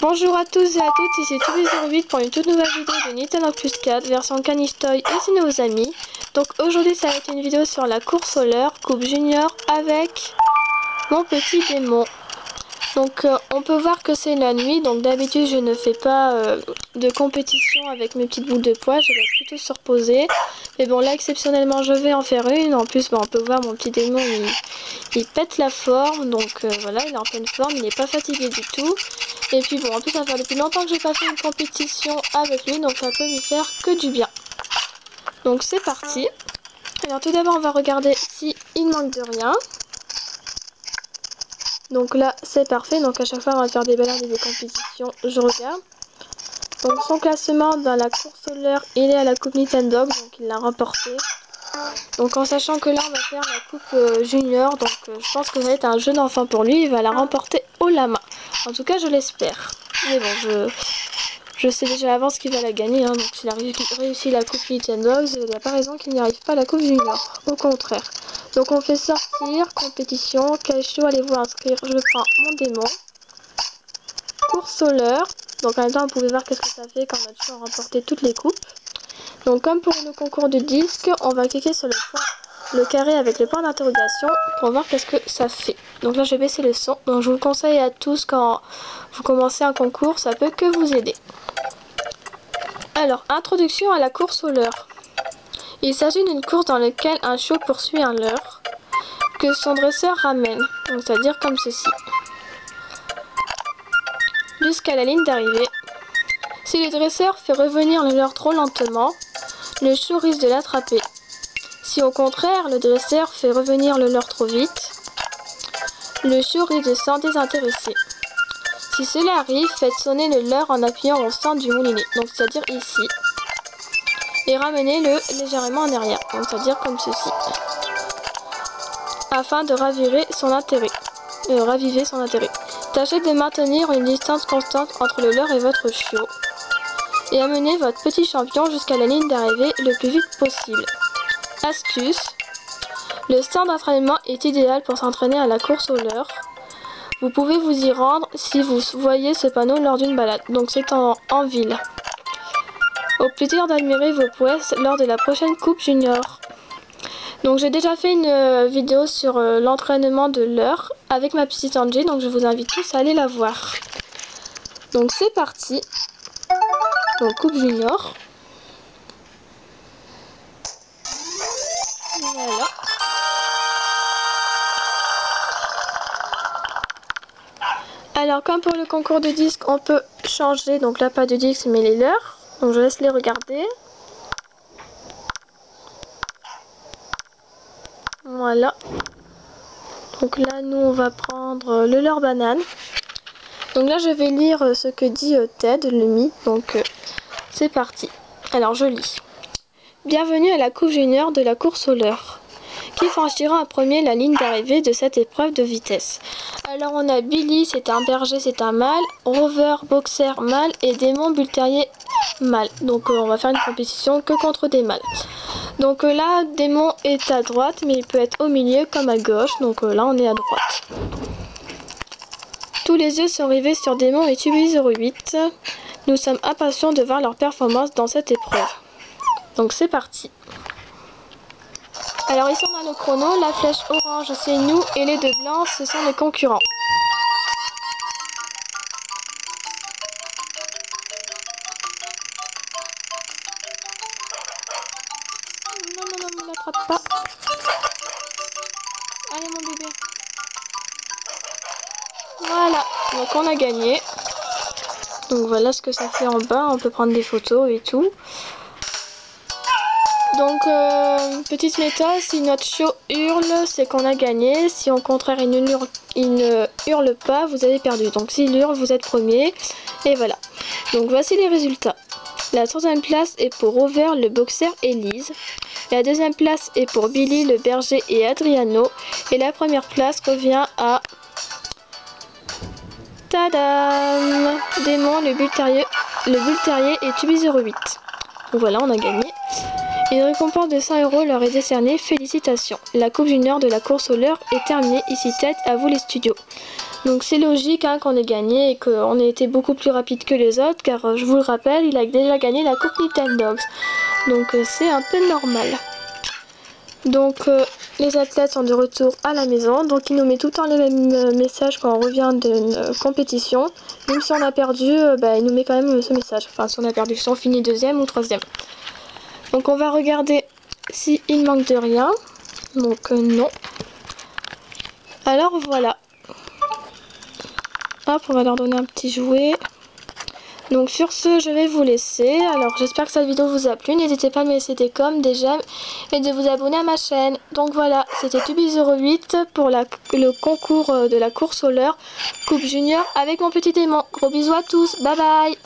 Bonjour à tous et à toutes, ici Tubi08 pour une toute nouvelle vidéo de Nintendo Plus 4, version Canistoy et ses nouveaux amis. Donc aujourd'hui ça va être une vidéo sur la course au leurre, Coupe Junior avec mon petit démon. Donc on peut voir que c'est la nuit, donc d'habitude je ne fais pas de compétition avec mes petites boules de poids, je laisse plutôt se reposer. Mais bon là exceptionnellement je vais en faire une, en plus on peut voir mon petit démon il pète la forme, donc voilà il est en pleine forme, il n'est pas fatigué du tout. Et puis bon en plus ça fait depuis longtemps que j'ai pas fait une compétition avec lui, donc ça peut lui faire que du bien. Donc c'est parti. Alors tout d'abord on va regarder si il manque de rien. Donc là c'est parfait, donc à chaque fois on va faire des balades et des compétitions, je regarde. Donc son classement dans la course au leurre, il est à la coupe Nintendo, donc il l'a remporté. Donc en sachant que là on va faire la coupe junior, donc je pense que ça va être un jeu d'enfant pour lui, il va la remporter haut la main. En tout cas je l'espère. Mais bon je sais déjà à l'avance qu'il va la gagner, hein, donc s'il a réussi la coupe Nintendo, il n'y a pas raison qu'il n'y arrive pas à la coupe junior, au contraire. Donc on fait sortir, compétition, cache allez vous inscrire, je prends mon démon. Course au leurre, donc en même temps vous pouvez voir qu'est-ce que ça fait quand on a toujours remporté toutes les coupes. Donc comme pour le concours du disque, on va cliquer sur le carré avec le point d'interrogation pour voir qu'est-ce que ça fait. Donc là je vais baisser le son, donc je vous conseille à tous quand vous commencez un concours, ça peut que vous aider. Alors, introduction à la course au leurre. Il s'agit d'une course dans laquelle un chiot poursuit un leurre que son dresseur ramène, c'est-à-dire comme ceci, jusqu'à la ligne d'arrivée. Si le dresseur fait revenir le leurre trop lentement, le chiot risque de l'attraper. Si au contraire, le dresseur fait revenir le leurre trop vite, le chiot risque de s'en désintéresser. Si cela arrive, faites sonner le leurre en appuyant au centre du moulinet, donc c'est-à-dire ici, et ramenez-le légèrement en arrière, c'est-à-dire comme ceci, afin de raviver son intérêt. Tâchez de maintenir une distance constante entre le leurre et votre chiot, et amenez votre petit champion jusqu'à la ligne d'arrivée le plus vite possible. Astuce: le centre d'entraînement est idéal pour s'entraîner à la course au leurre. Vous pouvez vous y rendre si vous voyez ce panneau lors d'une balade, donc c'est en ville. Au plaisir d'admirer vos prouesses lors de la prochaine coupe junior. Donc j'ai déjà fait une vidéo sur l'entraînement de leurre avec ma petite Angie, donc je vous invite tous à aller la voir. Donc c'est parti. Donc coupe junior. Voilà. Alors comme pour le concours de disques, on peut changer, donc là pas de disques mais les leurres. Donc je laisse les regarder. Voilà. Donc là nous on va prendre le leurre banane. Donc là je vais lire ce que dit Ted, le mi. Donc c'est parti. Alors je lis. Bienvenue à la coupe junior de la course au leurre. Qui franchira en premier la ligne d'arrivée de cette épreuve de vitesse? Alors on a Billy, c'est un berger, c'est un mâle, Rover, boxer, mâle, et Démon, bull terrier, mâle. Donc on va faire une compétition que contre des mâles. Donc là, Démon est à droite, mais il peut être au milieu comme à gauche. Donc là on est à droite. Tous les yeux sont rivés sur Démon et Tubi08. Nous sommes impatients de voir leur performance dans cette épreuve. Donc c'est parti. Alors ici on a le chrono, la flèche orange c'est nous et les deux blancs ce sont les concurrents. Non, ne l'attrape pas. Allez mon bébé. Voilà, donc on a gagné. Donc voilà ce que ça fait en bas, on peut prendre des photos et tout. Donc, petite méthode, si notre chiot hurle, c'est qu'on a gagné. Si au contraire il ne hurle pas, vous avez perdu. Donc s'il hurle, vous êtes premier. Et voilà. Donc voici les résultats. La troisième place est pour Rover, le boxer et Lise. La deuxième place est pour Billy, le berger et Adriano. Et la première place revient à... Tadam! Démon, le bull terrier et Tubi08. Donc voilà, on a gagné. Une récompense de 100 € leur est décernée. Félicitations. La coupe junior de la course au leurre est terminée. Ici Ted, à vous les studios. Donc c'est logique hein, qu'on ait gagné et qu'on ait été beaucoup plus rapide que les autres, car je vous le rappelle, il a déjà gagné la Coupe Nintendogs. Donc c'est un peu normal. Donc les athlètes sont de retour à la maison, donc il nous met tout le temps les mêmes messages quand on revient d'une compétition. Même si on a perdu, il nous met quand même ce message. Enfin si on a perdu, si on finit deuxième ou troisième. Donc on va regarder s'il manque de rien. Donc non. Alors voilà. Hop, on va leur donner un petit jouet. Donc sur ce, je vais vous laisser. Alors j'espère que cette vidéo vous a plu. N'hésitez pas à me laisser des coms, des j'aime et de vous abonner à ma chaîne. Donc voilà, c'était Tubi08 pour le concours de la course au leurre Coupe Junior avec mon petit démon. Gros bisous à tous, bye bye.